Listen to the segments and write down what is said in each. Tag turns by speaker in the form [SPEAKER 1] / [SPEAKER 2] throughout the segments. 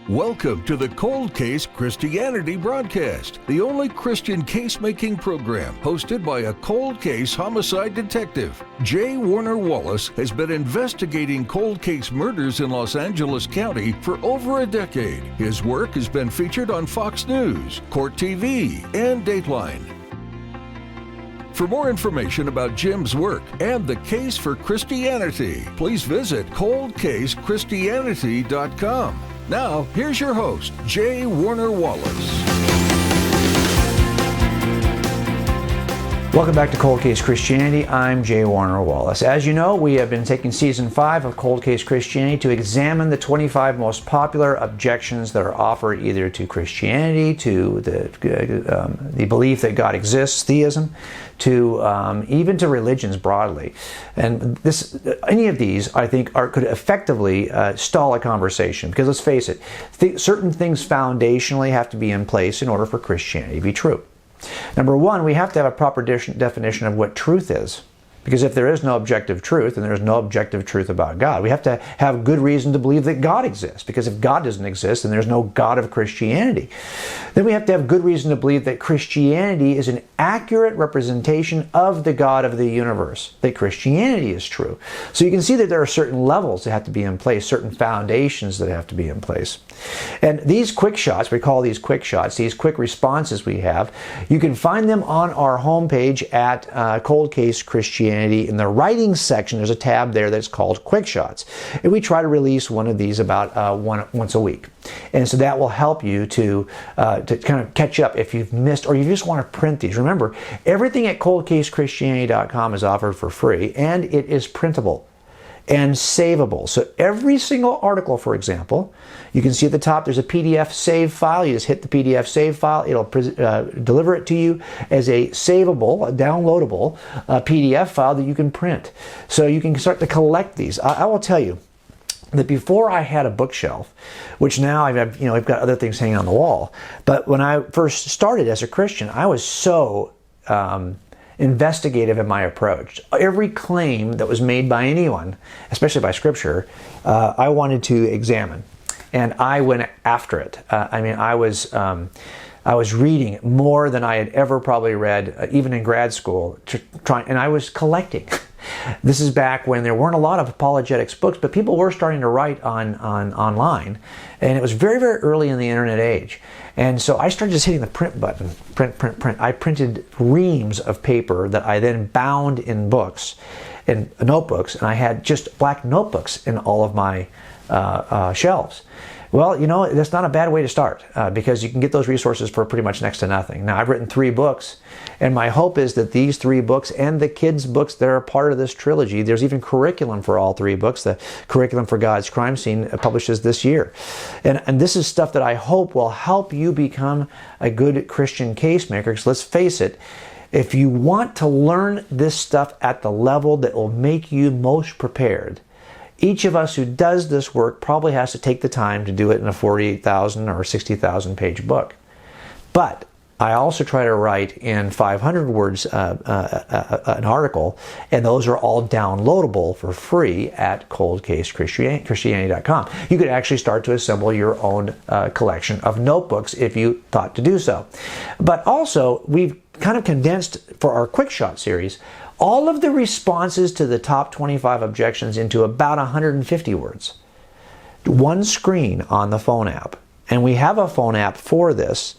[SPEAKER 1] Welcome to the Cold Case Christianity broadcast, the only Christian case-making program hosted by a cold case homicide detective. J. Warner Wallace has been investigating cold case murders in Los Angeles County for over a decade. His work has been featured on Fox News, Court TV, and Dateline. For more information about Jim's work and the case for Christianity, please visit coldcasechristianity.com. Now, here's your host, J. Warner Wallace.
[SPEAKER 2] Welcome back to Cold Case Christianity. I'm J. Warner Wallace. As you know, we have been taking Season 5 of Cold Case Christianity to examine the 25 most popular objections that are offered either to Christianity, to the belief that God exists, theism, to even to religions broadly. And any of these, I think, could effectively stall a conversation. Because let's face it, certain things foundationally have to be in place in order for Christianity to be true. Number one, we have to have a proper definition of what truth is. Because if there is no objective truth, and there is no objective truth about God, we have to have good reason to believe that God exists. Because if God doesn't exist, then there's no God of Christianity. Then we have to have good reason to believe that Christianity is an accurate representation of the God of the universe, that Christianity is true. So you can see that there are certain levels that have to be in place, certain foundations that have to be in place. And these quick shots, we call these quick shots, these quick responses we have, you can find them on our homepage at Cold Case Christianity. In the writing section, there's a tab there that's called Quick Shots. And we try to release one of these about once a week. And so that will help you to kind of catch up if you've missed or you just want to print these. Remember, everything at coldcasechristianity.com is offered for free, and it is printable and savable. So every single article, for example, you can see at the top there's a PDF save file. You just hit the PDF save file. It'll deliver it to you as a savable, a downloadable PDF file that you can print. So you can start to collect these. I will tell you that before I had a bookshelf, which now I've got other things hanging on the wall, but when I first started as a Christian, I was so investigative in my approach. Every claim that was made by anyone, especially by Scripture, I wanted to examine, and I went after it. I was reading more than I had ever probably read, even in grad school, and I was collecting. This is back when there weren't a lot of apologetics books, but people were starting to write online, and it was very, very early in the internet age. And so I started just hitting the print button, print. I printed reams of paper that I then bound in books, in notebooks, and I had just black notebooks in all of my shelves. Well, that's not a bad way to start because you can get those resources for pretty much next to nothing. Now, I've written 3 books, and my hope is that these 3 books and the kids' books that are part of this trilogy, there's even curriculum for all 3 books. The Curriculum for God's Crime Scene publishes this year. And this is stuff that I hope will help you become a good Christian case maker, because let's face it, if you want to learn this stuff at the level that will make you most prepared, each of us who does this work probably has to take the time to do it in a 48,000 or 60,000 page book. But I also try to write in 500 words an article, and those are all downloadable for free at coldcasechristianity.com. You could actually start to assemble your own collection of notebooks if you thought to do so. But also, we've kind of condensed for our Quick Shot series all of the responses to the top 25 objections into about 150 words. One screen on the phone app. And we have a phone app for this,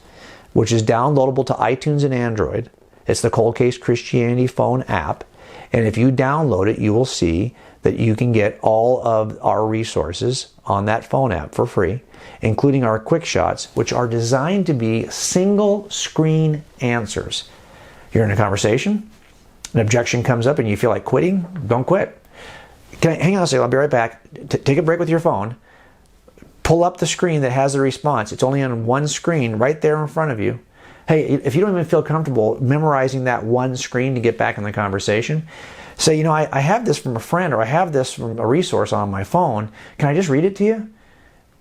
[SPEAKER 2] which is downloadable to iTunes and Android. It's the Cold Case Christianity phone app. And if you download it, you will see that you can get all of our resources on that phone app for free, including our Quick Shots, which are designed to be single screen answers. You're in a conversation, an objection comes up and you feel like quitting, don't quit. Hang on a second, I'll be right back. Take a break with your phone. Pull up the screen that has the response. It's only on one screen right there in front of you. Hey, if you don't even feel comfortable memorizing that one screen to get back in the conversation, say, I have this from a friend, or I have this from a resource on my phone. Can I just read it to you?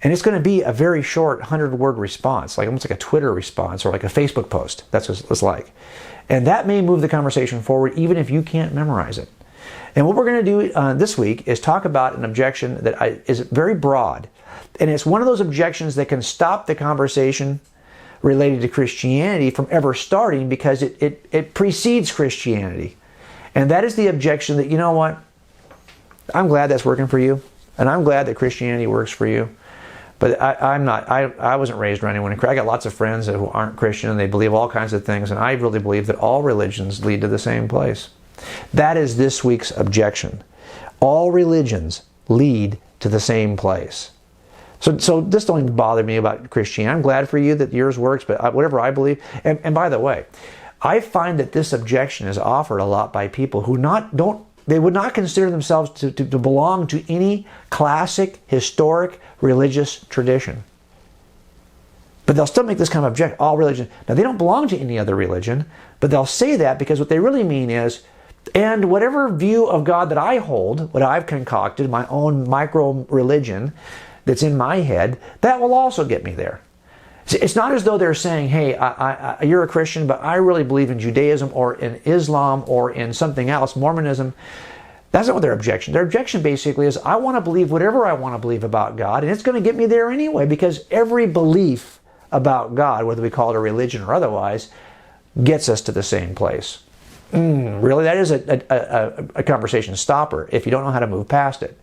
[SPEAKER 2] And it's going to be a very short 100-word response, like almost like a Twitter response or like a Facebook post. That's what it's like. And that may move the conversation forward even if you can't memorize it. And what we're going to do this week is talk about an objection that is very broad. And it's one of those objections that can stop the conversation related to Christianity from ever starting because it precedes Christianity. And that is the objection that, you know what, I'm glad that's working for you. And I'm glad that Christianity works for you. But I wasn't raised around anyone. I got lots of friends who aren't Christian and they believe all kinds of things. And I really believe that all religions lead to the same place. That is this week's objection. All religions lead to the same place. So this don't even bother me about Christianity. I'm glad for you that yours works, but whatever I believe. And by the way, I find that this objection is offered a lot by people who they would not consider themselves to belong to any classic, historic, religious tradition. But they'll still make this kind of objection, all religion. Now, they don't belong to any other religion, but they'll say that because what they really mean is, and whatever view of God that I hold, what I've concocted, my own micro-religion that's in my head, that will also get me there. It's not as though they're saying, hey, you're a Christian, but I really believe in Judaism or in Islam or in something else, Mormonism. That's not what their objection. Their objection basically is, I want to believe whatever I want to believe about God, and it's going to get me there anyway, because every belief about God, whether we call it a religion or otherwise, gets us to the same place. Really? That is a conversation stopper if you don't know how to move past it.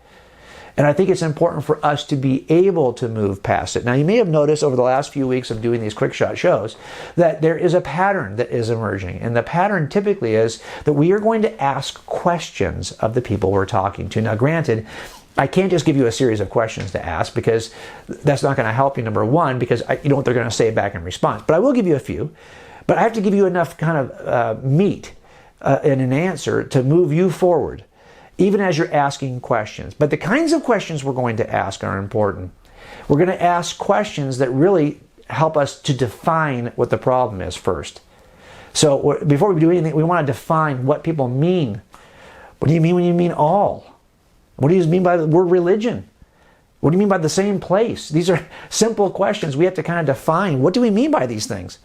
[SPEAKER 2] And I think it's important for us to be able to move past it. Now, you may have noticed over the last few weeks of doing these quick shot shows that there is a pattern that is emerging. And the pattern typically is that we are going to ask questions of the people we're talking to. Now, granted, I can't just give you a series of questions to ask because that's not going to help you, number one, because you know what they're going to say back in response. But I will give you a few. But I have to give you enough kind of meat in an answer to move you forward, even as you're asking questions. But the kinds of questions we're going to ask are important. We're going to ask questions that really help us to define what the problem is first. So before we do anything, we want to define what people mean. What do you mean when you mean all? What do you mean by the word religion? What do you mean by the same place? These are simple questions. We have to kind of define, what do we mean by these things?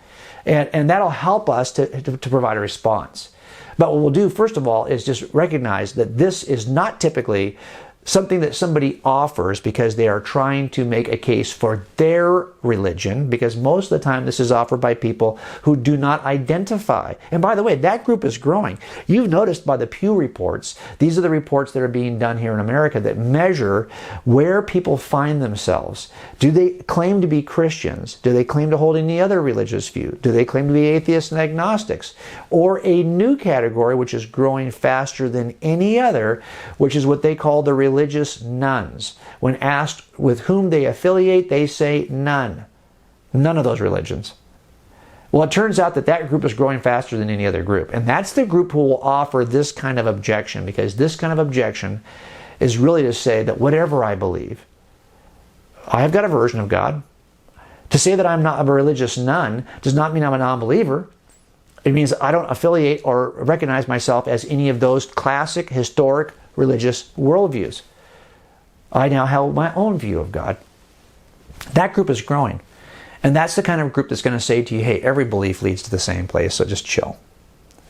[SPEAKER 2] And that'll help us to provide a response. But what we'll do, first of all, is just recognize that this is not typically something that somebody offers because they are trying to make a case for their religion, because most of the time this is offered by people who do not identify. And by the way, that group is growing. You've noticed by the Pew reports, these are the reports that are being done here in America that measure where people find themselves. Do they claim to be Christians? Do they claim to hold any other religious view? Do they claim to be atheists and agnostics? Or a new category which is growing faster than any other, which is what they call the religious nuns. When asked with whom they affiliate, they say none. None of those religions. Well, it turns out that that group is growing faster than any other group. And that's the group who will offer this kind of objection, because this kind of objection is really to say that whatever I believe, I have got a version of God. To say that I'm not a religious nun does not mean I'm a non-believer. It means I don't affiliate or recognize myself as any of those classic, historic, religious worldviews. I now have my own view of God. That group is growing. And that's the kind of group that's going to say to you, hey, every belief leads to the same place, so just chill.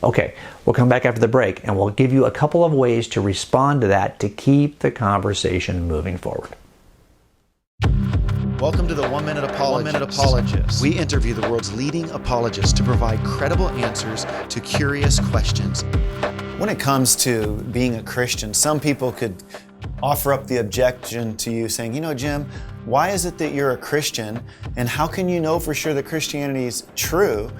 [SPEAKER 2] Okay, we'll come back after the break and we'll give you a couple of ways to respond to that to keep the conversation moving forward.
[SPEAKER 3] Welcome to the 1 Minute Apologist. We interview the world's leading apologists to provide credible answers to curious questions.
[SPEAKER 4] When it comes to being a Christian, some people could offer up the objection to you saying, you know, Jim, why is it that you're a Christian and how can you know for sure that Christianity is true?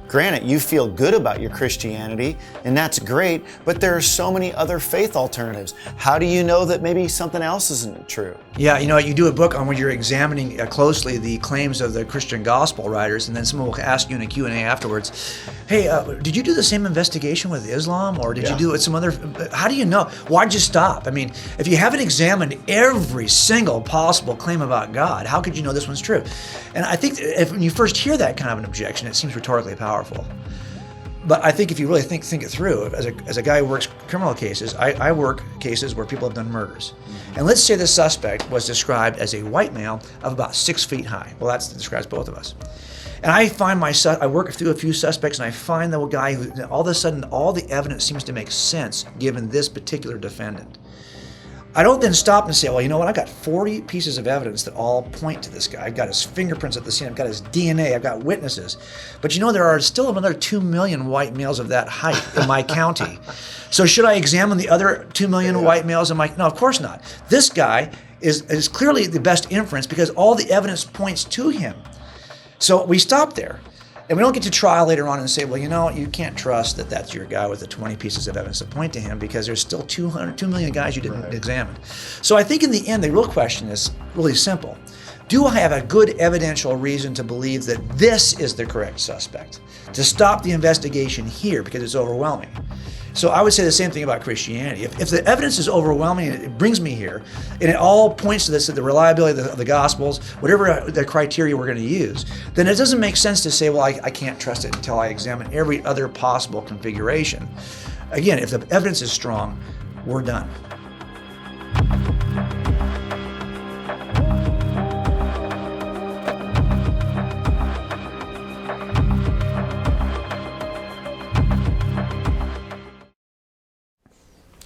[SPEAKER 4] Granted, you feel good about your Christianity, and that's great, but there are so many other faith alternatives. How do you know that maybe something else isn't true?
[SPEAKER 5] Yeah, you know, you do a book on when you're examining closely the claims of the Christian gospel writers, and then someone will ask you in a Q&A afterwards, hey, did you do the same investigation with Islam, or did you do it with some other, how do you know? Why'd you stop? I mean, if you haven't examined every single possible claim about God, how could you know this one's true? And I think when you first hear that kind of an objection, it seems rhetorically powerful. But I think if you really think it through, as a guy who works criminal cases, I work cases where people have done murders. And let's say the suspect was described as a white male of about 6 feet high. Well, that describes both of us. And I work through a few suspects, and I find the guy who, all of a sudden, all the evidence seems to make sense given this particular defendant. I don't then stop and say, well, you know what, I've got 40 pieces of evidence that all point to this guy. I've got his fingerprints at the scene, I've got his DNA, I've got witnesses. But you know, there are still another 2 million white males of that height in my county. So should I examine the other 2 million white males in my, no, of course not. This guy is clearly the best inference because all the evidence points to him. So we stop there. And we don't get to trial later on and say, well, you know, you can't trust that that's your guy with the 20 pieces of evidence to point to him because there's still 2 million guys you didn't examine. So I think in the end, the real question is really simple. Do I have a good evidential reason to believe that this is the correct suspect? To stop the investigation here because it's overwhelming. So I would say the same thing about Christianity. If the evidence is overwhelming and it brings me here, and it all points to this, to the reliability of the Gospels, whatever the criteria we're going to use, then it doesn't make sense to say, well, I can't trust it until I examine every other possible configuration. Again, if the evidence is strong, we're done.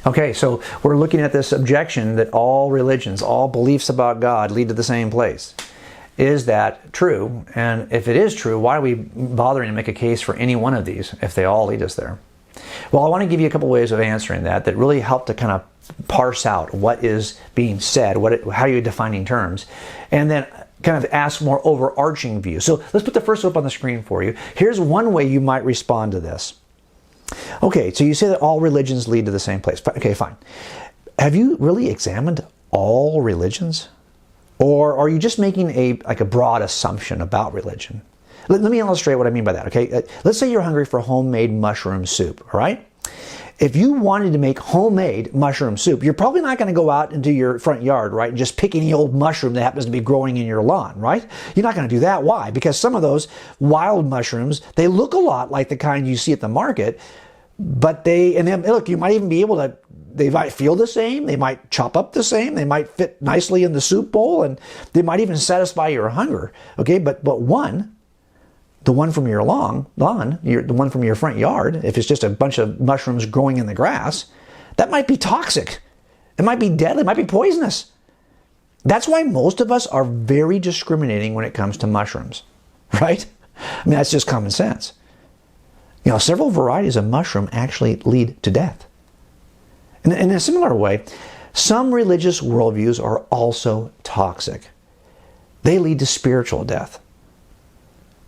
[SPEAKER 2] Okay, so we're looking at this objection that all religions, all beliefs about God lead to the same place. Is that true? And if it is true, why are we bothering to make a case for any one of these if they all lead us there? Well, I want to give you a couple ways of answering that really help to kind of parse out what is being said, how you're defining terms, and then kind of ask more overarching views. So let's put the first one up on the screen for you. Here's one way you might respond to this. Okay, so you say that all religions lead to the same place. Okay, fine. Have you really examined all religions? Or are you just making a broad assumption about religion? Let me illustrate what I mean by that, okay? Let's say you're hungry for homemade mushroom soup, all right? If you wanted to make homemade mushroom soup, you're probably not going to go out into your front yard, right, and just pick any old mushroom that happens to be growing in your lawn, right? You're not going to do that. Why? Because some of those wild mushrooms, they look a lot like the kind you see at the market, but look, you might even be able to, they might feel the same, they might chop up the same, they might fit nicely in the soup bowl, and they might even satisfy your hunger, okay? But the one from your lawn, the one from your front yard, if it's just a bunch of mushrooms growing in the grass, that might be toxic. It might be deadly, it might be poisonous. That's why most of us are very discriminating when it comes to mushrooms, right? I mean, that's just common sense. You know, several varieties of mushroom actually lead to death. And in a similar way, some religious worldviews are also toxic. They lead to spiritual death.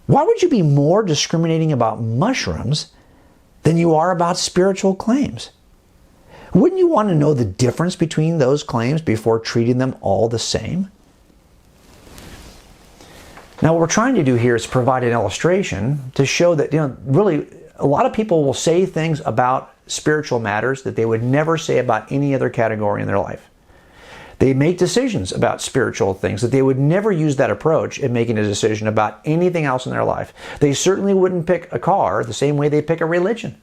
[SPEAKER 2] Why would you be more discriminating about mushrooms than you are about spiritual claims? Wouldn't you want to know the difference between those claims before treating them all the same? Now, what we're trying to do here is provide an illustration to show that, really, a lot of people will say things about spiritual matters that they would never say about any other category in their life. They make decisions about spiritual things that they would never use that approach in making a decision about anything else in their life. They certainly wouldn't pick a car the same way they pick a religion.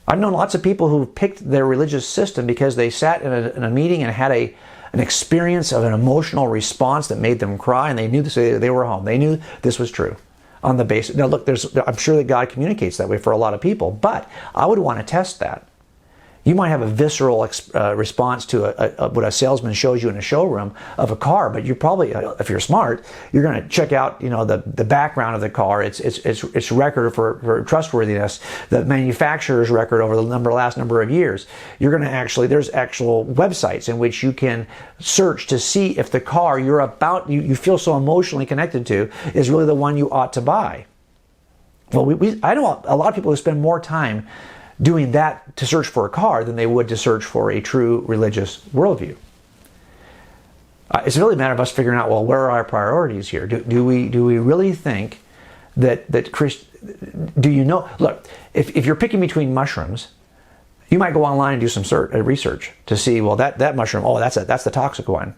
[SPEAKER 2] I've known lots of people who picked their religious system because they sat in a meeting and had an experience of an emotional response that made them cry, and they knew this, they were home. They knew this was true on the basis. Now look, I'm sure that God communicates that way for a lot of people, but I would want to test that. You might have a visceral response to what a salesman shows you in a showroom of a car, but you probably, if you're smart, you're going to check out, the background of the car, its record for trustworthiness, the manufacturer's record over the last number of years. You're going to there's actual websites in which you can search to see if the car you feel so emotionally connected to is really the one you ought to buy. Well, I know a lot of people who spend more time doing that to search for a car than they would to search for a true religious worldview. It's really a matter of us figuring out, well, where are our priorities here? Do we really think that look, if you're picking between mushrooms, you might go online and do some research to see, well, that mushroom, that's the toxic one.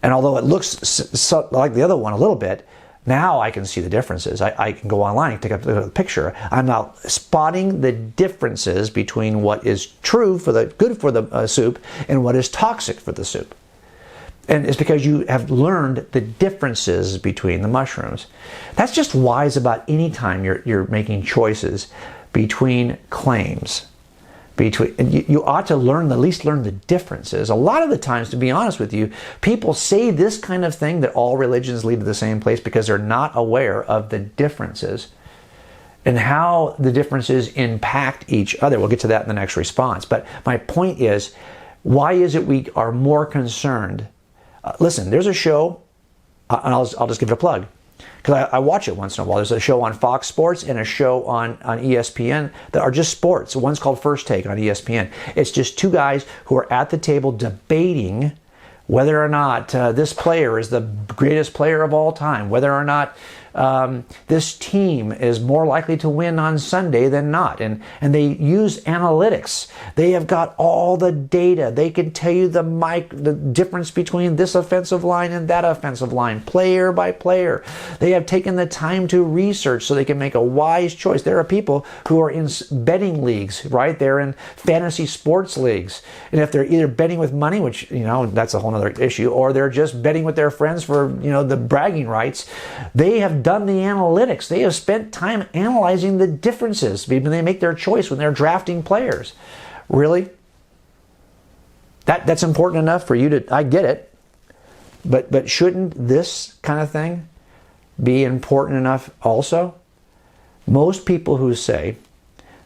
[SPEAKER 2] And although it looks like the other one a little bit, Now I can see the differences. I can go online and take a picture. I'm now spotting the differences between what is true for the good for the soup and what is toxic for the soup. And it's because you have learned the differences between the mushrooms. That's just wise about any time you're making choices between claims. You ought to at least learn the differences. A lot of the times, to be honest with you, people say this kind of thing, that all religions lead to the same place, because they're not aware of the differences and how the differences impact each other. We'll get to that in the next response. But my point is, why is it we are more concerned? Listen, there's a show, and I'll just give it a plug, because I watch it once in a while. There's a show on Fox Sports and a show on ESPN that are just sports. One's called First Take on ESPN. It's just two guys who are at the table debating whether or not this player is the greatest player of all time, whether or not this team is more likely to win on Sunday than not. And they use analytics. They have got all the data. They can tell you the difference between this offensive line and that offensive line, player by player. They have taken the time to research so they can make a wise choice. There are people who are in betting leagues, right? They're in fantasy sports leagues. And if they're either betting with money, which, that's a whole other issue, or they're just betting with their friends for, the bragging rights, they have done the analytics. They have spent time analyzing the differences when they make their choice when they're drafting players. Really? That's important enough for you to, I get it, but shouldn't this kind of thing be important enough also? Most people who say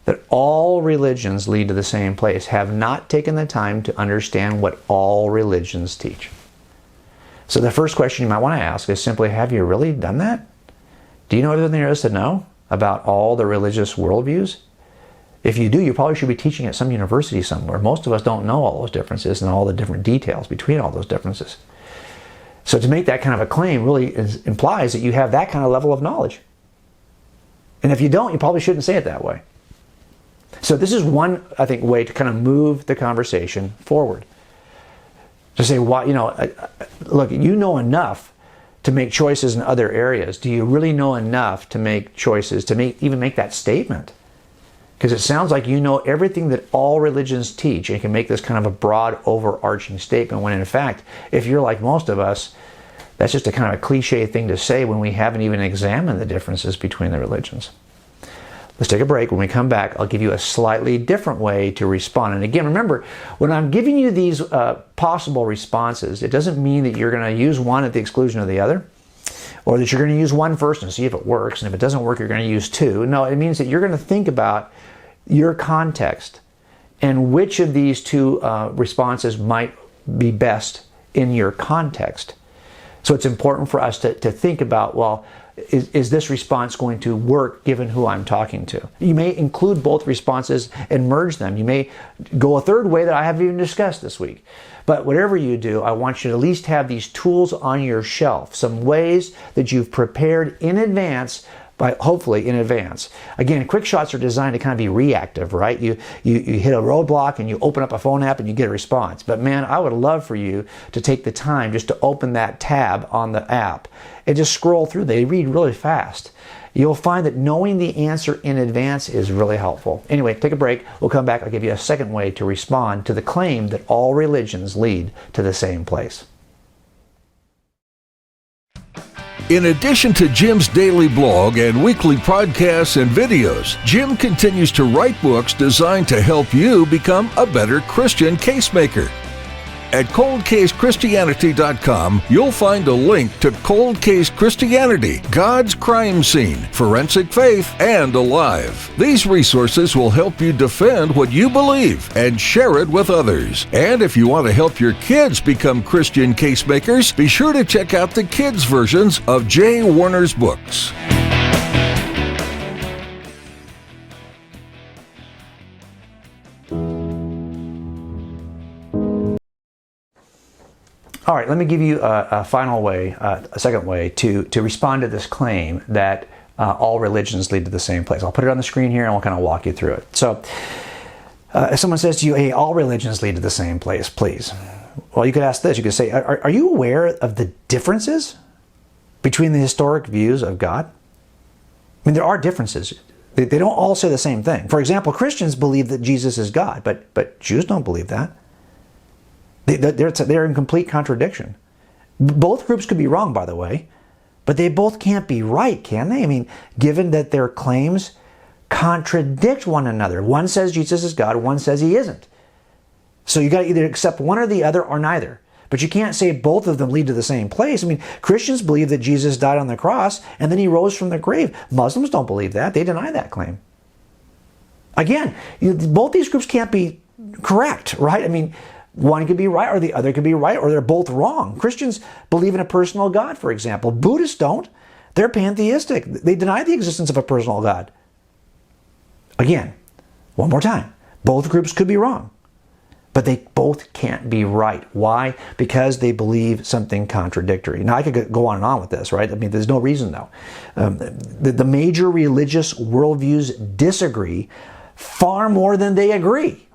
[SPEAKER 2] that all religions lead to the same place have not taken the time to understand what all religions teach. So the first question you might want to ask is simply, have you really done that? Do you know everything there is to know about all the religious worldviews? If you do, you probably should be teaching at some university somewhere. Most of us don't know all those differences and all the different details between all those differences. So to make that kind of a claim really implies that you have that kind of level of knowledge. And if you don't, you probably shouldn't say it that way. So this is one, I think, way to kind of move the conversation forward. To say, look, you know enough to make choices in other areas. Do you really know enough to make choices, to even make that statement? Because it sounds like you know everything that all religions teach, and you can make this kind of a broad, overarching statement, when in fact, if you're like most of us, that's just a kind of a cliche thing to say when we haven't even examined the differences between the religions. Let's take a break. When we come back, I'll give you a slightly different way to respond. And again, remember, when I'm giving you these possible responses, it doesn't mean that you're going to use one at the exclusion of the other, or that you're going to use one first and see if it works, and if it doesn't work, you're going to use two. No, it means that you're going to think about your context and which of these two responses might be best in your context. So it's important for us to think about, well, is this response going to work given who I'm talking to? You may include both responses and merge them. You may go a third way that I haven't even discussed this week. But whatever you do, I want you to at least have these tools on your shelf, some ways that you've prepared in advance, hopefully in advance. Again, quick shots are designed to kind of be reactive, right? You hit a roadblock and you open up a phone app and you get a response. But man, I would love for you to take the time just to open that tab on the app and just scroll through. They read really fast. You'll find that knowing the answer in advance is really helpful. Anyway, take a break. We'll come back. I'll give you a second way to respond to the claim that all religions lead to the same place.
[SPEAKER 1] In addition to Jim's daily blog and weekly podcasts and videos, Jim continues to write books designed to help you become a better Christian case-maker. At coldcasechristianity.com, you'll find a link to Cold Case Christianity, God's Crime Scene, Forensic Faith, and Alive. These resources will help you defend what you believe and share it with others. And if you want to help your kids become Christian casemakers, be sure to check out the kids' versions of Jay Warner's books.
[SPEAKER 2] All right, let me give you a final way, a second way to respond to this claim that all religions lead to the same place. I'll put it on the screen here and we'll kind of walk you through it. So if someone says to you, hey, all religions lead to the same place, please. Well, you could ask this. You could say, are you aware of the differences between the historic views of God? I mean, there are differences. They don't all say the same thing. For example, Christians believe that Jesus is God, but Jews don't believe that. They're in complete contradiction. Both groups could be wrong, by the way, but they both can't be right, can they? I mean, given that their claims contradict one another. One says Jesus is God, one says he isn't. So you got to either accept one or the other or neither. But you can't say both of them lead to the same place. I mean, Christians believe that Jesus died on the cross and then he rose from the grave. Muslims don't believe that. They deny that claim. Again, both these groups can't be correct, right? I mean, one could be right or the other could be right, or they're both wrong. Christians believe in a personal God, for example. Buddhists don't. They're pantheistic. They deny the existence of a personal God. Again, one more time, both groups could be wrong. But they both can't be right. Why? Because they believe something contradictory. Now, I could go on and on with this, right? I mean, there's no reason, though. The major religious worldviews disagree far more than they agree.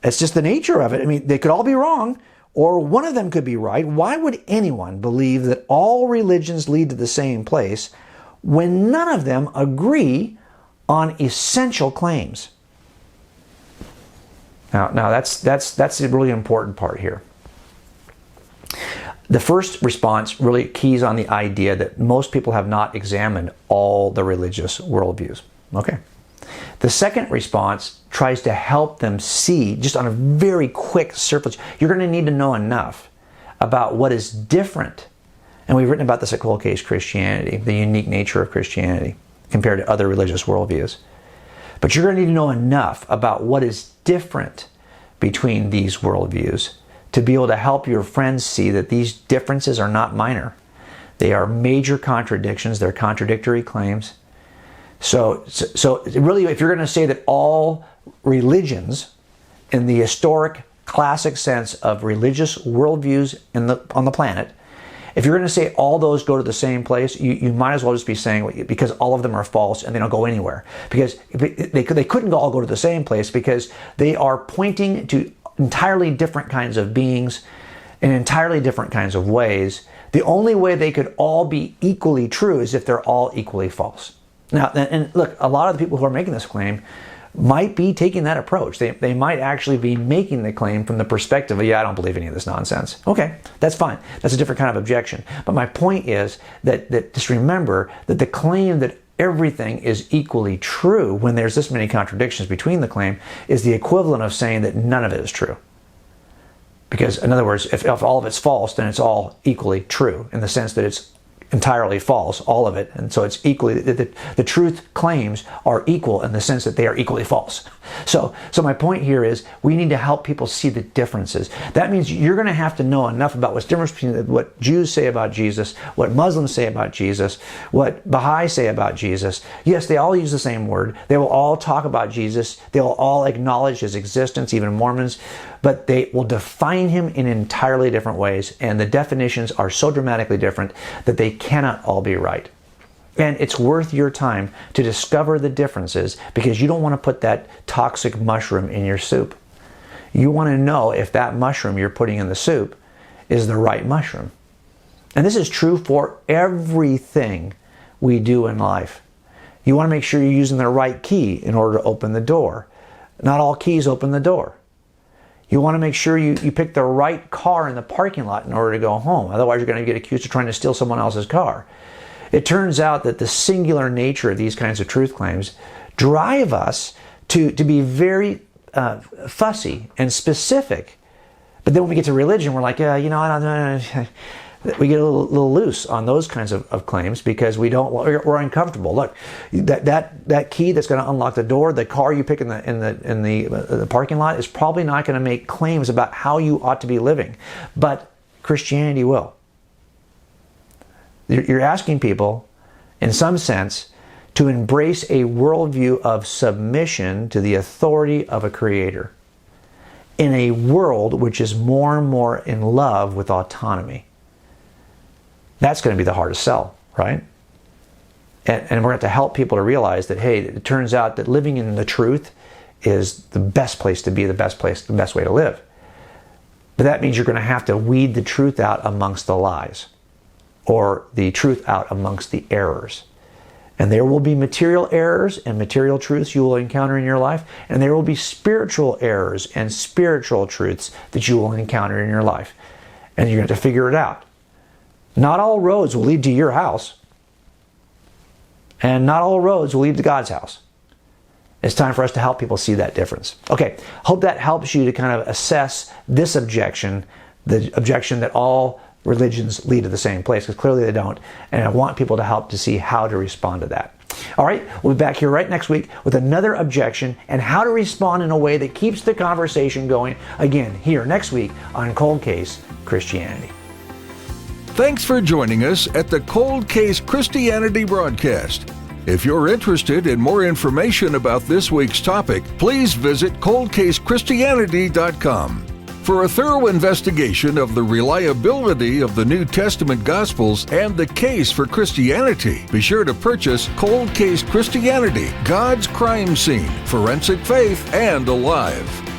[SPEAKER 2] It's just the nature of it. I mean, they could all be wrong, or one of them could be right. Why would anyone believe that all religions lead to the same place when none of them agree on essential claims? Now that's the really important part here. The first response really keys on the idea that most people have not examined all the religious worldviews. Okay. The second response tries to help them see, just on a very quick surface, you're going to need to know enough about what is different. And we've written about this at Cold Case Christianity, the unique nature of Christianity compared to other religious worldviews. But you're going to need to know enough about what is different between these worldviews to be able to help your friends see that these differences are not minor. They are major contradictions. They're contradictory claims. So really, if you're going to say that all religions, in the historic, classic sense of religious worldviews on the planet, if you're going to say all those go to the same place, you might as well just be saying because all of them are false and they don't go anywhere. Because they couldn't all go to the same place because they are pointing to entirely different kinds of beings in entirely different kinds of ways. The only way they could all be equally true is if they're all equally false. Now, and look, a lot of the people who are making this claim might be taking that approach. They might actually be making the claim from the perspective of, yeah, I don't believe any of this nonsense. Okay, that's fine. That's a different kind of objection. But my point is that just remember that the claim that everything is equally true when there's this many contradictions between the claim is the equivalent of saying that none of it is true. Because, in other words, if all of it's false, then it's all equally true in the sense that it's entirely false, all of it. And so it's equally, the truth claims are equal in the sense that they are equally false. So my point here is we need to help people see the differences. That means you're going to have to know enough about what's different between what Jews say about Jesus, what Muslims say about Jesus, what Baha'i say about Jesus. Yes, they all use the same word. They will all talk about Jesus. They will all acknowledge his existence, even Mormons, but they will define him in entirely different ways. And the definitions are so dramatically different that they cannot all be right. And it's worth your time to discover the differences because you don't want to put that toxic mushroom in your soup. You want to know if that mushroom you're putting in the soup is the right mushroom. And this is true for everything we do in life. You want to make sure you're using the right key in order to open the door. Not all keys open the door. You want to make sure you pick the right car in the parking lot in order to go home. Otherwise, you're going to get accused of trying to steal someone else's car. It turns out that the singular nature of these kinds of truth claims drive us to be very fussy and specific. But then when we get to religion, we're like, yeah, I don't. We get a little loose on those kinds of claims because we're uncomfortable. Look, that key that's going to unlock the door, the car you pick in the parking lot is probably not going to make claims about how you ought to be living, but Christianity will. You're asking people, in some sense, to embrace a worldview of submission to the authority of a creator in a world which is more and more in love with autonomy. That's going to be the hardest sell, right? And we're going to have to help people to realize that, hey, it turns out that living in the truth is the best place to be, the best way to live. But that means you're going to have to weed the truth out amongst the lies. or the truth out amongst the errors. And there will be material errors and material truths you will encounter in your life, and there will be spiritual errors and spiritual truths that you will encounter in your life. And you're going to have to figure it out. Not all roads will lead to your house, and not all roads will lead to God's house. It's time for us to help people see that difference. Okay, hope that helps you to kind of assess this objection, the objection that all religions lead to the same place, because clearly they don't. And I want people to help to see how to respond to that. All right, we'll be back here right next week with another objection and how to respond in a way that keeps the conversation going. Again, here next week on Cold Case Christianity.
[SPEAKER 1] Thanks for joining us at the Cold Case Christianity broadcast. If you're interested in more information about this week's topic, please visit coldcasechristianity.com. For a thorough investigation of the reliability of the New Testament Gospels and the case for Christianity, be sure to purchase Cold Case Christianity, God's Crime Scene, Forensic Faith, and Alive.